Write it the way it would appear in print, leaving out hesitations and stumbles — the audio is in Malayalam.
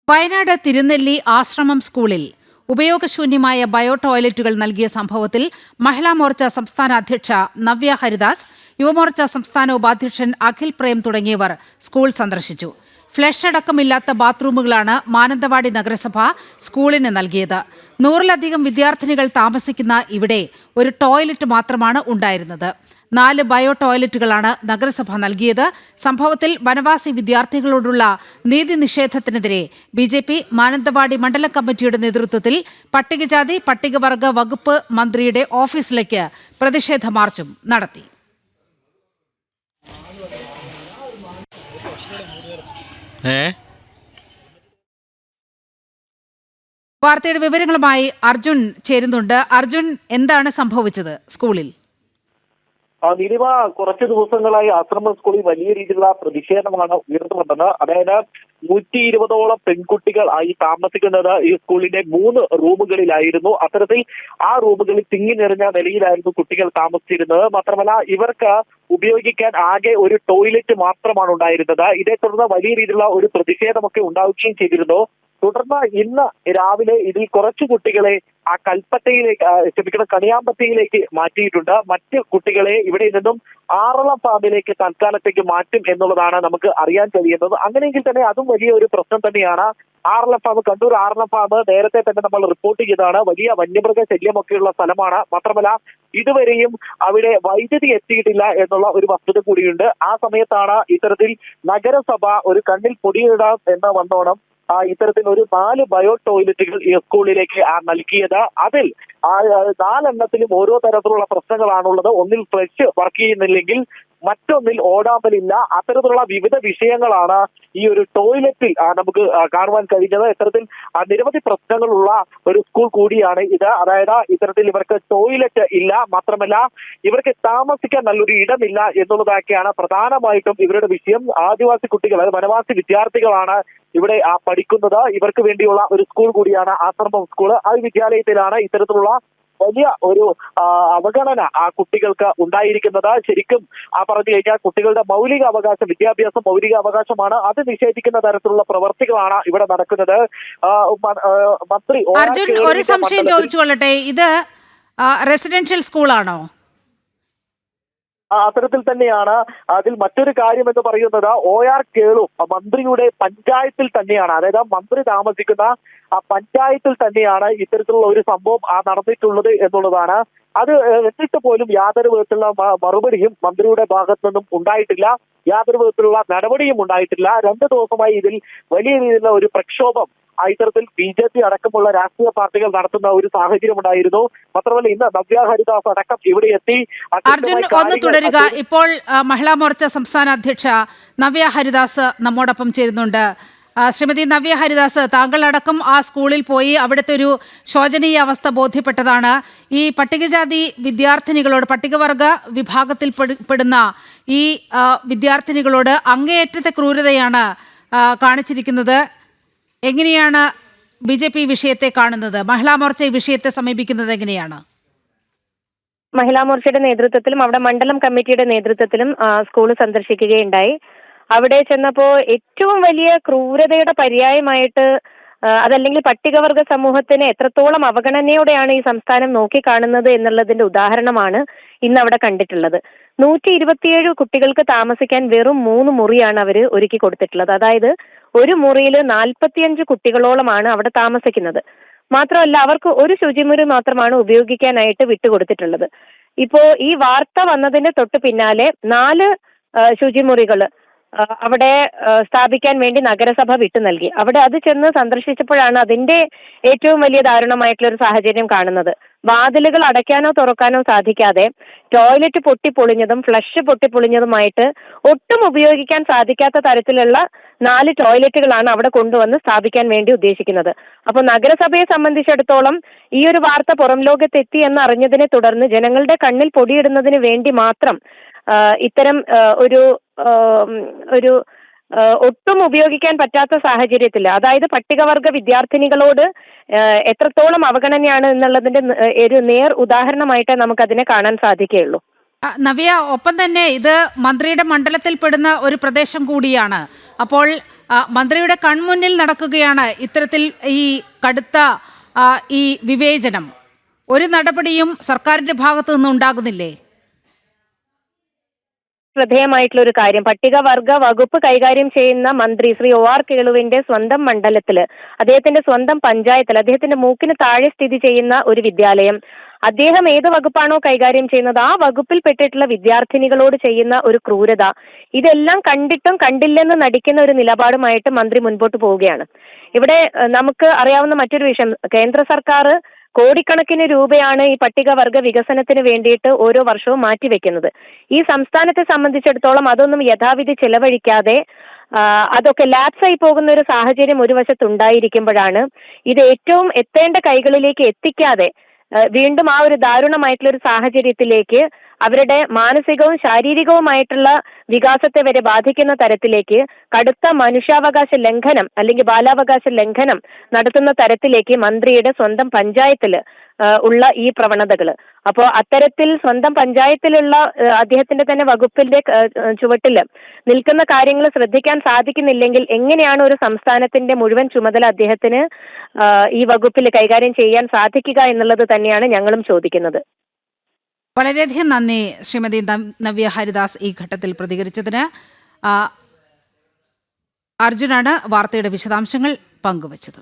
വയനാട് തിരുനെല്ലി ആശ്രമം സ്കൂളിൽ ഉപയോഗശൂന്യമായ ബയോ ടോയ്ലറ്റുകൾ നൽകിയ സംഭവത്തിൽ മഹിളാ മോർച്ച സംസ്ഥാന അധ്യക്ഷ നവ്യ ഹരിദാസ്, യുവമോർച്ച സംസ്ഥാന ഉപാധ്യക്ഷൻ അഖിൽ പ്രേം തുടങ്ങിയവർ സ്കൂൾ സന്ദർശിച്ചു. ഫ്ലഷ് അടക്കമില്ലാത്ത ബാത്റൂമുകളാണ് മാനന്തവാടി നഗരസഭ സ്കൂളിന് നൽകിയത്. 100-ലധികം വിദ്യാർത്ഥിനികൾ താമസിക്കുന്ന ഇവിടെ ഒരു ടോയ്ലറ്റ് മാത്രമാണ് ഉണ്ടായിരുന്നത്. 4 ബയോ ടോയ്ലറ്റുകളാണ് നഗരസഭ നൽകിയത്. സംഭവത്തിൽ വനവാസി വിദ്യാർത്ഥികളോടുള്ള നീതി നിഷേധത്തിനെതിരെ ബിജെപി മാനന്തവാടി മണ്ഡലം കമ്മിറ്റിയുടെ നേതൃത്വത്തിൽ പട്ടികജാതി പട്ടികവർഗ വകുപ്പ് മന്ത്രിയുടെ ഓഫീസിലേക്ക് പ്രതിഷേധ മാർച്ചും നടത്തി. വാർത്തയുടെ വിവരങ്ങളുമായി അർജുൻ ചേരുന്നുണ്ട്. അർജുൻ, എന്താണ് സംഭവിച്ചത് സ്കൂളിൽ? നിലിമ, കുറച്ച് ദിവസങ്ങളായി ആശ്രമ സ്കൂളിൽ വലിയ രീതിയിലുള്ള പ്രതിഷേധമാണ് ഉയർന്നു വന്നത്. അതായത് 120ഓളം പെൺകുട്ടികൾ ആയി താമസിക്കുന്നത് ഈ സ്കൂളിന്റെ 3 റൂമുകളിലായിരുന്നു. അത്തരത്തിൽ ആ റൂമുകളിൽ തിങ്ങി നിറഞ്ഞ നിലയിലായിരുന്നു കുട്ടികൾ താമസിച്ചിരുന്നത്. മാത്രമല്ല, ഇവർക്ക് ഉപയോഗിക്കാൻ ആകെ ഒരു ടോയ്ലറ്റ് മാത്രമാണ് ഉണ്ടായിരുന്നത്. ഇതേ തുടർന്ന് വലിയ രീതിയിലുള്ള ഒരു പ്രതിഷേധമൊക്കെ ഉണ്ടാവുകയും ചെയ്തിരുന്നു. തുടർന്ന് ഇന്ന് രാവിലെ ഇതിൽ കുറച്ചു കുട്ടികളെ ആ കണിയാമ്പറ്റയിലേക്ക് മാറ്റിയിട്ടുണ്ട്. മറ്റ് കുട്ടികളെ ഇവിടെ നിന്നും ആറളം ഫാമിലേക്ക് തൽക്കാലത്തേക്ക് മാറ്റും എന്നുള്ളതാണ് നമുക്ക് അറിയാൻ കഴിയുന്നത്. അങ്ങനെയെങ്കിൽ തന്നെ അതും വലിയ ഒരു പ്രശ്നം തന്നെയാണ്. ആറളം ഫാം, കണ്ണൂർ ആറളം ഫാം നേരത്തെ തന്നെ നമ്മൾ റിപ്പോർട്ട് ചെയ്തതാണ്. വലിയ വന്യമൃഗ ശല്യമൊക്കെയുള്ള സ്ഥലമാണ്. മാത്രമല്ല, ഇതുവരെയും അവിടെ വൈദ്യുതി എത്തിയിട്ടില്ല എന്നുള്ള ഒരു വസ്തുത കൂടിയുണ്ട്. ആ സമയത്താണ് ഇത്തരത്തിൽ നഗരസഭ ഒരു കണ്ണിൽ പൊടിയിടാം എന്ന വന്നോണം ഇത്തരത്തിൽ ഒരു 4 ബയോ ടോയ്ലറ്റുകൾ ഈ സ്കൂളിലേക്ക് നൽകിയത്. അതിൽ 4 എണ്ണത്തിലും ഓരോ തരത്തിലുള്ള പ്രശ്നങ്ങളാണുള്ളത്. ഒന്നിൽ ഫ്ലഷ് വർക്ക് ചെയ്യുന്നില്ലെങ്കിൽ മറ്റൊന്നിൽ ഓടാമ്പലില്ല. അത്തരത്തിലുള്ള വിവിധ വിഷയങ്ങളാണ് ഈ ഒരു ടോയ്ലറ്റിൽ നമുക്ക് കാണുവാൻ കഴിഞ്ഞത്. ഇത്തരത്തിൽ നിരവധി പ്രശ്നങ്ങളുള്ള ഒരു സ്കൂൾ കൂടിയാണ് ഇത്. അതായത് ഇത്തരത്തിൽ ഇവർക്ക് ടോയ്ലറ്റ് ഇല്ല, മാത്രമല്ല ഇവർക്ക് താമസിക്കാൻ നല്ലൊരു ഇടമില്ല എന്നുള്ളതൊക്കെയാണ് പ്രധാനമായിട്ടും ഇവരുടെ വിഷയം. ആദിവാസി കുട്ടികൾ, വനവാസി വിദ്യാർത്ഥികളാണ് ഇവിടെ പഠിക്കുന്നത്. ഇവർക്ക് വേണ്ടിയുള്ള ഒരു സ്കൂൾ കൂടിയാണ് ആശ്രമം സ്കൂൾ. ആ വിദ്യാലയത്തിലാണ് ഇത്തരത്തിലുള്ള വലിയ ഒരു അവഗണന ആ കുട്ടികൾക്ക് ഉണ്ടായിരിക്കുന്നത്. ശരിക്കും പറഞ്ഞു കഴിഞ്ഞാൽ കുട്ടികളുടെ മൗലിക അവകാശം, വിദ്യാഭ്യാസം മൗലിക അവകാശമാണ്. അത് നിഷേധിക്കുന്ന തരത്തിലുള്ള പ്രവർത്തികളാണ് ഇവിടെ നടക്കുന്നത്. മന്ത്രി അർജുൻ, ഒരു സംശയം ചോദിച്ചുകൊള്ളട്ടെ, ഇത് റെസിഡൻഷ്യൽ സ്കൂളാണോ? അത്തരത്തിൽ തന്നെയാണ്. അതിൽ മറ്റൊരു കാര്യം എന്ന് പറയുന്നത് OR കേളു മന്ത്രിയുടെ പഞ്ചായത്തിൽ തന്നെയാണ്. അതായത് മന്ത്രി താമസിക്കുന്ന ആ പഞ്ചായത്തിൽ തന്നെയാണ് ഇത്തരത്തിലുള്ള ഒരു സംഭവം നടന്നിട്ടുള്ളത് എന്നുള്ളതാണ്. അത് എന്നിട്ട് പോലും യാതൊരു വിധത്തിലുള്ള മറുപടിയും മന്ത്രിയുടെ ഭാഗത്തു നിന്നും ഉണ്ടായിട്ടില്ല. യാതൊരു വിധത്തിലുള്ള നടപടിയും ഉണ്ടായിട്ടില്ല. 2 ദിവസമായി ഇതിൽ വലിയ രീതിയിലുള്ള ഒരു പ്രക്ഷോഭം ഇത്തരത്തിൽ BJP അടക്കമുള്ള രാഷ്ട്രീയ പാർട്ടികൾ നടത്തുന്ന ഒരു സാഹചര്യം ഉണ്ടായിരുന്നു. മാത്രമല്ല, ഇന്ന് നവ്യ ഹരിദാസ് അടക്കം ഇവിടെ എത്തി. അർജുൻ, ഒന്ന് തുടരുക. ഇപ്പോൾ മഹിളാ മോർച്ച സംസ്ഥാന അധ്യക്ഷ നവ്യ ഹരിദാസ് നമ്മോടൊപ്പം ചേരുന്നുണ്ട്. ശ്രീമതി നവ്യ ഹരിദാസ്, താങ്കളടക്കം ആ സ്കൂളിൽ പോയി അവിടുത്തെ ഒരു ശോചനീയ അവസ്ഥ ബോധ്യപ്പെട്ടതാണ്. ഈ പട്ടികജാതി വിദ്യാർത്ഥിനികളോട്, പട്ടികവർഗ വിഭാഗത്തിൽ പെടുന്ന ഈ വിദ്യാർത്ഥിനികളോട് അങ്ങേയറ്റത്തെ ക്രൂരതയാണ് കാണിച്ചിരിക്കുന്നത്. എങ്ങനെയാണ് BJP ഈ വിഷയത്തെ കാണുന്നത്? മഹിളാ മോർച്ച ഈ വിഷയത്തെ സമീപിക്കുന്നത് എങ്ങനെയാണ്? മഹിളാ മോർച്ചയുടെ നേതൃത്വത്തിലും അവിടെ മണ്ഡലം കമ്മിറ്റിയുടെ നേതൃത്വത്തിലും സ്കൂൾ സന്ദർശിക്കുകയുണ്ടായി. അവിടെ ചെന്നപ്പോ ഏറ്റവും വലിയ ക്രൂരതയുടെ പര്യായമായിട്ട്, അതല്ലെങ്കിൽ പട്ടികവർഗ സമൂഹത്തിന് എത്രത്തോളം അവഗണനയോടെയാണ് ഈ സംസ്ഥാനം നോക്കിക്കാണുന്നത് എന്നുള്ളതിന്റെ ഉദാഹരണമാണ് ഇന്ന് അവിടെ കണ്ടിട്ടുള്ളത്. 127 കുട്ടികൾക്ക് താമസിക്കാൻ വെറും 3 മുറിയാണ് അവർ ഒരുക്കി കൊടുത്തിട്ടുള്ളത്. അതായത് ഒരു മുറിയിൽ 45 കുട്ടികളോളമാണ് അവിടെ താമസിക്കുന്നത്. മാത്രമല്ല, അവർക്ക് ഒരു ശുചിമുറി മാത്രമാണ് ഉപയോഗിക്കാനായിട്ട് വിട്ടുകൊടുത്തിട്ടുള്ളത്. ഇപ്പോ ഈ വാർത്ത വന്നതിന്റെ തൊട്ട് പിന്നാലെ 4 ശുചിമുറികൾ അവിടെ സ്ഥാപിക്കാൻ വേണ്ടി നഗരസഭ വിട്ടു നൽകി. അവിടെ അത് ചെന്ന് സന്ദർശിച്ചപ്പോഴാണ് അതിന്റെ ഏറ്റവും വലിയ ദാരുണമായിട്ടുള്ള ഒരു സാഹചര്യം കാണുന്നത്. വാതിലുകൾ അടയ്ക്കാനോ തുറക്കാനോ സാധിക്കാതെ ടോയ്ലറ്റ് പൊട്ടിപ്പൊളിഞ്ഞതും ഫ്ലഷ് പൊട്ടിപ്പൊളിഞ്ഞതുമായിട്ട് ഒട്ടും ഉപയോഗിക്കാൻ സാധിക്കാത്ത തരത്തിലുള്ള 4 ടോയ്ലറ്റുകളാണ് അവിടെ കൊണ്ടുവന്ന് സ്ഥാപിക്കാൻ വേണ്ടി ഉദ്ദേശിക്കുന്നത്. അപ്പോൾ നഗരസഭയെ സംബന്ധിച്ചിടത്തോളം ഈ ഒരു വാർത്ത പുറം ലോകത്തെത്തി എന്നറിഞ്ഞതിനെ തുടർന്ന് ജനങ്ങളുടെ കണ്ണിൽ പൊടിയിടുന്നതിന് വേണ്ടി മാത്രം ഇത്തരം ഒരു ഒട്ടും ഉപയോഗിക്കാൻ പറ്റാത്ത സാഹചര്യത്തിൽ, അതായത് പട്ടികവർഗ വിദ്യാർത്ഥിനികളോട് എത്രത്തോളം അവഗണനയാണ് എന്നുള്ളതിന്റെ ഒരു നേർ ഉദാഹരണമായിട്ട് നമുക്കതിനെ കാണാൻ സാധിക്കുകയുള്ളൂ. നവ്യ, ഒപ്പം തന്നെ ഇത് മന്ത്രിയുടെ മണ്ഡലത്തിൽ പെടുന്ന ഒരു പ്രദേശം കൂടിയാണ്. അപ്പോൾ മന്ത്രിയുടെ കൺമുന്നിൽ നടക്കുകയാണ് ഇത്തരത്തിൽ ഈ കടുത്ത ഈ വിവേചനം. ഒരു നടപടിയും സർക്കാരിന്റെ ഭാഗത്തു നിന്ന് ഉണ്ടാകുന്നില്ലേ? ശ്രദ്ധേയമായിട്ടുള്ള ഒരു കാര്യം, പട്ടികവർഗ വകുപ്പ് കൈകാര്യം ചെയ്യുന്ന മന്ത്രി ശ്രീ OR കേളുവിന്റെ സ്വന്തം മണ്ഡലത്തില്, അദ്ദേഹത്തിന്റെ സ്വന്തം പഞ്ചായത്തിൽ, അദ്ദേഹത്തിന്റെ മൂക്കിന് താഴെ സ്ഥിതി ചെയ്യുന്ന ഒരു വിദ്യാലയം, അദ്ദേഹം ഏത് വകുപ്പാണോ കൈകാര്യം ചെയ്യുന്നത് ആ വകുപ്പിൽപ്പെട്ടിട്ടുള്ള വിദ്യാർത്ഥിനികളോട് ചെയ്യുന്ന ഒരു ക്രൂരത, ഇതെല്ലാം കണ്ടിട്ടും കണ്ടില്ലെന്ന് നടിക്കുന്ന ഒരു നിലപാടുമായിട്ട് മന്ത്രി മുൻപോട്ട് പോവുകയാണ്. ഇവിടെ നമുക്ക് അറിയാവുന്ന മറ്റൊരു വിഷയം, കേന്ദ്ര സർക്കാർ കോടിക്കണക്കിന് രൂപയാണ് ഈ പട്ടികവർഗ വികസനത്തിന് വേണ്ടിയിട്ട് ഓരോ വർഷവും മാറ്റിവെക്കുന്നത്. ഈ സംസ്ഥാനത്തെ സംബന്ധിച്ചിടത്തോളം അതൊന്നും യഥാവിധി ചെലവഴിക്കാതെ അതൊക്കെ ലാപ്സായി പോകുന്ന ഒരു സാഹചര്യം ഒരു വശത്തുണ്ടായിരിക്കുമ്പോഴാണ് ഇത് ഏറ്റവും എത്തേണ്ട കൈകളിലേക്ക് എത്തിക്കാതെ വീണ്ടും ആ ഒരു ദാരുണമായിട്ടുള്ള ഒരു സാഹചര്യത്തിലേക്ക്, അവരുടെ മാനസികവും ശാരീരികവുമായിട്ടുള്ള വികാസത്തെ വരെ ബാധിക്കുന്ന തരത്തിലേക്ക്, കടുത്ത മനുഷ്യാവകാശ ലംഘനം അല്ലെങ്കിൽ ബാലാവകാശ ലംഘനം നടത്തുന്ന തരത്തിലേക്ക് മന്ത്രിയുടെ സ്വന്തം പഞ്ചായത്തില് ഉള്ള ഈ പ്രവണതകൾ. അപ്പോൾ അത്തരത്തിൽ സ്വന്തം പഞ്ചായത്തിലുള്ള അദ്ദേഹത്തിന്റെ തന്നെ വകുപ്പിന്റെ ചുവട്ടില് നിൽക്കുന്ന കാര്യങ്ങൾ ശ്രദ്ധിക്കാൻ സാധിക്കുന്നില്ലെങ്കിൽ എങ്ങനെയാണ് ഒരു സംസ്ഥാനത്തിന്റെ മുഴുവൻ ചുമതല അദ്ദേഹത്തിന് ഈ വകുപ്പിൽ കൈകാര്യം ചെയ്യാൻ സാധിക്കുക എന്നുള്ളത് തന്നെയാണ് ഞങ്ങളും ചോദിക്കുന്നത്. വളരെയധികം നന്ദി ശ്രീമതി നവ്യ ഹരിദാസ് ഈ ഘട്ടത്തിൽ പ്രതികരിച്ചതിന്. അർജുനാണ് വാർത്തയുടെ വിശദാംശങ്ങൾ പങ്കുവച്ചത്.